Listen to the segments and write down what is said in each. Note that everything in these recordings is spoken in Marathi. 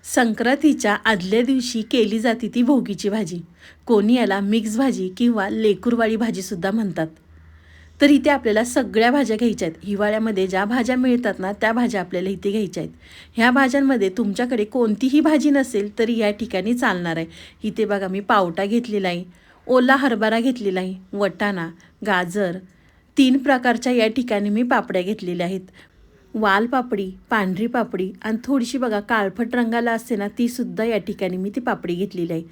संक्रांतीच्या आदल्या दिवशी केली जाते ती भोगीची भाजी. कोणी याला मिक्स भाजी किंवा लेकुरवाळी भाजीसुद्धा म्हणतात. तर इथे आपल्याला सगळ्या भाज्या घ्यायच्या आहेत. हिवाळ्यामध्ये ज्या भाज्या मिळतात ना, त्या भाज्या आपल्याला इथे घ्यायच्या आहेत. ह्या भाज्यांमध्ये तुमच्याकडे कोणतीही भाजी नसेल तरी या ठिकाणी चालणार आहे. इथे बघा मी पावटा घेतलेला आहे, ओला हरभरा घेतलेला आहे, वटाणा, गाजर, 3 प्रकारच्या या ठिकाणी मी पापड्या घेतलेल्या आहेत. वाल पापडी, पांढरी पापडी आणि थोडीशी बघा काळपट रंगाला असते ना, तीसुद्धा या ठिकाणी मी ती पापडी घेतलेली आहे.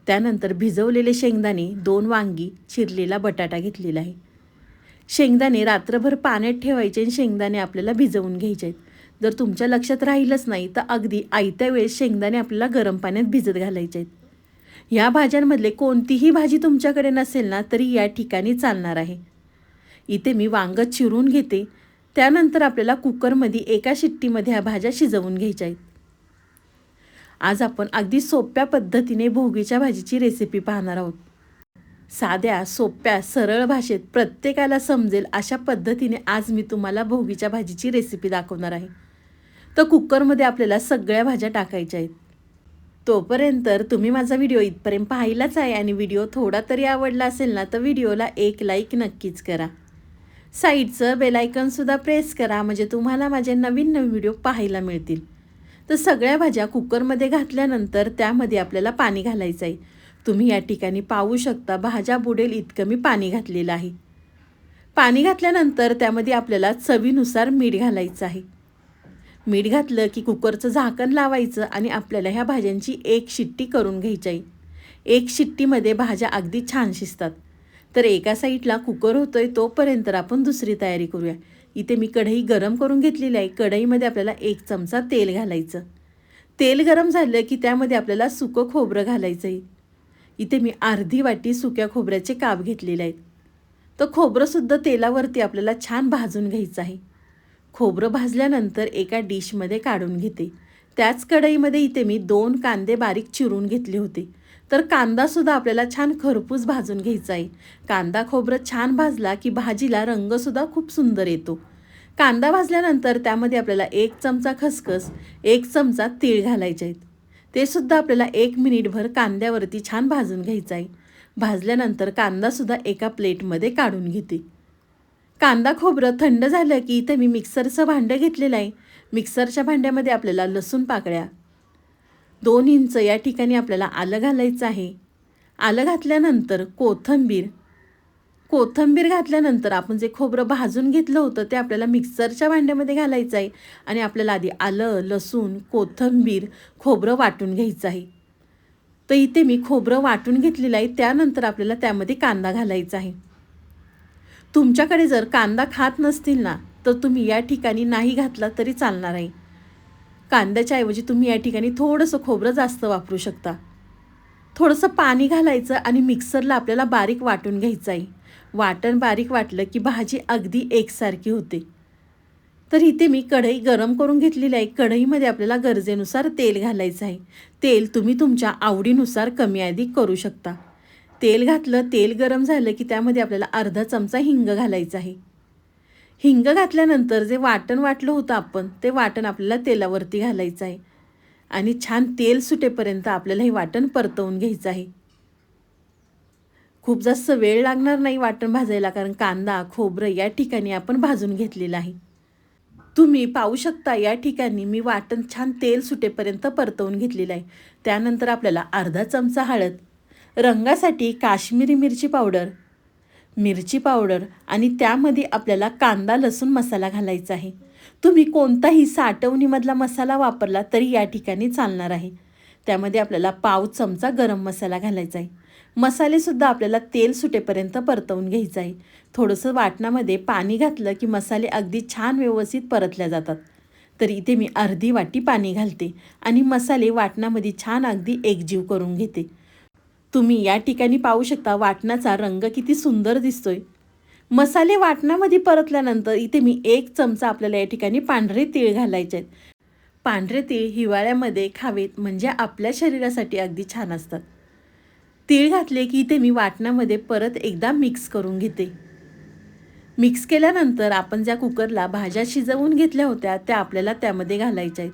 त्यानंतर भिजवलेले शेंगदाणे, 2 वांगी, चिरलेला बटाटा घेतलेला आहे. शेंगदाणे रात्रभर पाण्यात ठेवायचे आणि शेंगदाणे आपल्याला भिजवून घ्यायचे आहेत. जर तुमच्या लक्षात राहीलच नाही तर अगदी आयत्या वेळेस शेंगदाणे आपल्याला गरम पाण्यात भिजत घालायचे आहेत. ह्या भाज्यांमधले कोणतीही भाजी तुमच्याकडे नसेल ना, तरी या ठिकाणी चालणार आहे. इथे मी वांगं चिरून घेते. त्यानंतर आपल्याला कुकरमध्ये एका शिट्टीमध्ये ह्या भाज्या शिजवून घ्यायच्या आहेत. आज आपण अगदी सोप्या पद्धतीने भोगीच्या भाजीची रेसिपी पाहणार आहोत. साध्या, सोप्या, सरळ भाषेत प्रत्येकाला समजेल अशा पद्धतीने आज मी तुम्हाला भोगीच्या भाजीची रेसिपी दाखवणार आहे. तर कुकरमध्ये आपल्याला सगळ्या भाज्या टाकायच्या आहेत. तोपर्यंत तुम्ही माझा व्हिडिओ इथपर्यंत पाहिलाच आहे आणि व्हिडिओ थोडा तरी आवडला असेल ना, तर व्हिडिओला एक लाईक नक्कीच करा. साईडचं बेलायकनसुद्धा प्रेस करा, म्हणजे तुम्हाला माझे नवीन नवीन व्हिडिओ पाहायला मिळतील. तर सगळ्या भाज्या कुकरमध्ये घातल्यानंतर त्यामध्ये आपल्याला पाणी घालायचं आहे. तुम्ही या ठिकाणी पाहू शकता भाज्या बुडेल इतकं मी पाणी घातलेलं आहे. पाणी घातल्यानंतर त्यामध्ये आपल्याला चवीनुसार मीठ घालायचं आहे. मीठ घातलं की कुकरचं झाकण लावायचं आणि आपल्याला ह्या भाज्यांची एक शिट्टी करून घ्यायची आहे. एक शिट्टीमध्ये भाज्या अगदी छान शिजतात. तर एका साईडला कुकर होतोय तोपर्यंत आपण दुसरी तयारी करूया. इथे मी कढई गरम करून घेतलेली आहे. कढईमध्ये आपल्याला 1 चमचा तेल घालायचं. तेल गरम झालं की त्यामध्ये आपल्याला सुकं खोबरं घालायचं आहे. इथे मी अर्धी वाटी सुक्या खोबऱ्याचे काप घेतलेले आहेत. तर खोबरंसुद्धा तेलावरती आपल्याला छान भाजून घ्यायचं आहे. खोबरं भाजल्यानंतर एका डिशमध्ये काढून घेते. त्याच कढईमध्ये इथे मी 2 कांदे बारीक चिरून घेतले होते. तर कांदासुद्धा आपल्याला छान खरपूस भाजून घ्यायचा आहे. कांदा खोबरं छान भाजला की भाजीला रंगसुद्धा खूप सुंदर येतो. कांदा भाजल्यानंतर त्यामध्ये आपल्याला 1 चमचा खसखस, 1 चमचा तीळ घालायचे आहेत. ते सुद्धा आपल्याला 1 मिनिटभर कांद्यावरती छान भाजून घ्यायचं आहे. भाजल्यानंतर कांदासुद्धा एका प्लेटमध्ये काढून घेते. कांदा खोबरं थंड झालं की इथे मी मिक्सरचं भांडं घेतलेलं आहे. मिक्सरच्या भांड्यामध्ये आपल्याला लसूण पाकळ्या, 2 इंच या ठिकाणी आपल्याला आलं घालायचं आहे. आलं घातल्यानंतर कोथिंबीर घातल्यानंतर आपण जे खोबरं भाजून घेतलं होतं ते आपल्याला मिक्सरच्या भांड्यामध्ये घालायचं आहे आणि आपल्याला आधी आलं, लसूण, कोथिंबीर, खोबरं वाटून घ्यायचं आहे. तर इथे मी खोबरं वाटून घेतलेलं आहे. त्यानंतर आपल्याला त्यामध्ये कांदा घालायचा आहे. तुमच्याकडे जर कांदा खात नसतील ना, तर तुम्ही या ठिकाणी नाही घातला तरी चालणार आहे. कांद्याच्या ऐवजी तुम्ही या ठिकाणी थोडंसं खोबरं जास्त वापरू शकता. थोडंसं पाणी घालायचं आणि मिक्सरला आपल्याला बारीक वाटून घ्यायचं आहे. वाटण बारीक वाटलं की भाजी अगदी एकसारखी होते. तर इथे मी कढई गरम करून घेतलेली आहे. कढईमध्ये आपल्याला गरजेनुसार तेल घालायचं आहे. तेल तुम्ही तुमच्या आवडीनुसार कमी अधिक करू शकता. तेल घातलं, तेल गरम झालं की त्यामध्ये आपल्याला अर्धा चमचा हिंग घालायचं आहे. हिंग घातल्यानंतर जे वाटण वाटलं होतं आपण, ते वाटण आपल्याला तेलावरती घालायचं आहे आणि छान तेल सुटेपर्यंत आपल्याला हे वाटण परतवून घ्यायचं आहे. खूप जास्त वेळ लागणार नाही वाटण भाजायला, कारण कांदा खोबरं या ठिकाणी आपण भाजून घेतलेलं आहे. तुम्ही पाहू शकता या ठिकाणी मी वाटण छान तेल सुटेपर्यंत परतवून घेतलेलं आहे. त्यानंतर आपल्याला अर्धा चमचा हळद, रंगासाठी काश्मीरी मिरची पावडर आणि त्यामध्ये आपल्याला कांदा लसूण मसाला घालायचा आहे. तुम्ही कोणताही साठवणीमधला मसाला वापरला तरी या ठिकाणी चालणार आहे. त्यामध्ये आपल्याला पाव चमचा गरम मसाला घालायचा आहे. मसालेसुद्धा आपल्याला तेल सुटेपर्यंत परतवून घ्यायचं आहे. थोडंसं वाटणामध्ये पाणी घातलं की मसाले अगदी छान व्यवस्थित परतल्या जातात. तर इथे मी अर्धी वाटी पाणी घालते आणि मसाले वाटणामध्ये छान अगदी एकजीव करून घेते. तुम्ही या ठिकाणी पाहू शकता वाटणाचा रंग किती सुंदर दिसतोय. मसाले वाटणामध्ये परतल्यानंतर इथे मी 1 चमचा आपल्याला या ठिकाणी पांढरे तीळ घालायचे आहेत. पांढरे तीळ हिवाळ्यामध्ये खावेत, म्हणजे आपल्या शरीरासाठी अगदी छान असतात. तीळ घातले की इथे मी वाटणामध्ये परत एकदा मिक्स करून घेते. मिक्स केल्यानंतर आपण ज्या कुकरला भाज्या शिजवून घेतल्या होत्या त्या आपल्याला त्यामध्ये घालायच्या आहेत.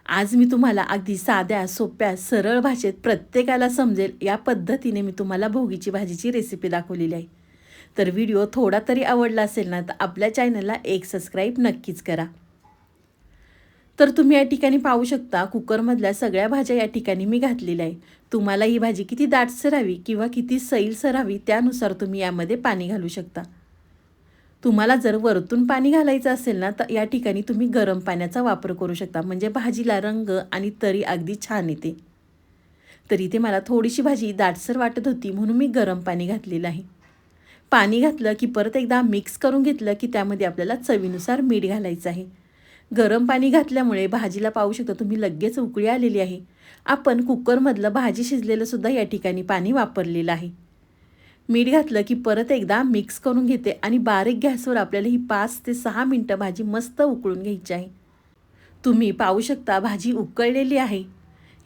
आज मी तुम्हाला अगदी साध्या, सोप्या, सरळ भाषेत प्रत्येकाला समजेल या पद्धतीने मी तुम्हाला भोगीची भाजीची रेसिपी दाखवलेली आहे. तर व्हिडिओ थोडा तरी आवडला असेल ना तर आपल्या चॅनलला एक सबस्क्राईब नक्कीच करा. तर तुम्ही या ठिकाणी पाहू शकता कुकरमधल्या सगळ्या भाज्या या ठिकाणी मी घातलेल्या आहे. तुम्हाला ही भाजी किती दाटसर हवी किंवा किती सैलसर हवी त्यानुसार तुम्ही यामध्ये पाणी घालू शकता. तुम्हाला जर वरतून पाणी घालायचं असेल ना तर या ठिकाणी तुम्ही गरम पाण्याचा वापर करू शकता, म्हणजे भाजीला रंग आणि तरी अगदी छान येते. तर इथे मला थोडीशी भाजी दाटसर वाटत होती म्हणून मी गरम पाणी घातलेलं आहे. पाणी घातलं की परत एकदा मिक्स करून घेतलं की त्यामध्ये आपल्याला चवीनुसार मीठ घालायचं आहे. गरम पाणी घातल्यामुळे भाजीला पाहू शकता तुम्ही लगेच उकळी आलेली आहे. आपण कुकरमधलं भाजी शिजलेलं सुद्धा या ठिकाणी पाणी वापरलेलं आहे. मीठ घातलं की परत एकदा मिक्स करून घेते आणि बारीक गॅसवर आपल्याला ही 5 ते 6 मिनटं भाजी मस्त उकळून घ्यायची आहे. तुम्ही पाहू शकता भाजी उकळलेली आहे.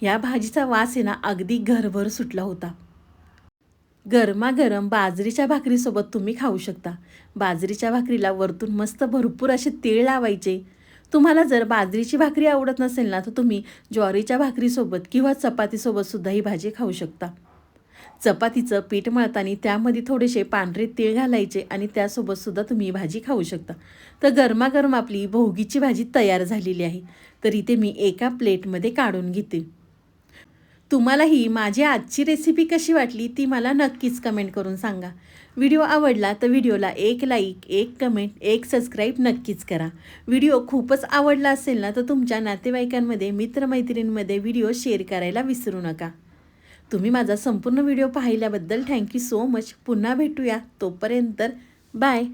या भाजीचा वास आहे ना अगदी घरभर सुटला होता. गरमागरम बाजरीच्या भाकरीसोबत तुम्ही खाऊ शकता. बाजरीच्या भाकरीला वरतून मस्त भरपूर असे तीळ लावायचे. तुम्हाला जर बाजरीची भाकरी आवडत नसेल ना तर तुम्ही ज्वारीच्या भाकरीसोबत किंवा चपातीसोबत सुद्धा ही भाजी खाऊ शकता. चपातीचं पीठ मळताना त्यामध्ये थोडेसे पांढरे तीळ घालायचे आणि त्यासोबत सुद्धा तुम्ही ही भाजी खाऊ शकता. तर गरमागरम आपली भोगीची भाजी तयार झालेली आहे. तर इथे मी एका प्लेटमध्ये काढून घेते. तुम्हाला ही माझी आजची रेसिपी कशी वाटली ती मला नक्कीच कमेंट करून सांगा. व्हिडिओ आवडला तर व्हिडिओला एक लाईक, एक कमेंट, एक सबस्क्राईब नक्कीच करा. व्हिडिओ खूपच आवडला असेल ना तर तुमच्या नातेवाईकांमध्ये, मित्रमैत्रिणींमध्ये व्हिडिओ शेअर करायला विसरू नका. तुम्ही माझा संपूर्ण व्हिडिओ पाहिल्याबद्दल थँक्यू सो मच. पुन्हा भेटूया. तोपर्यंत बाय.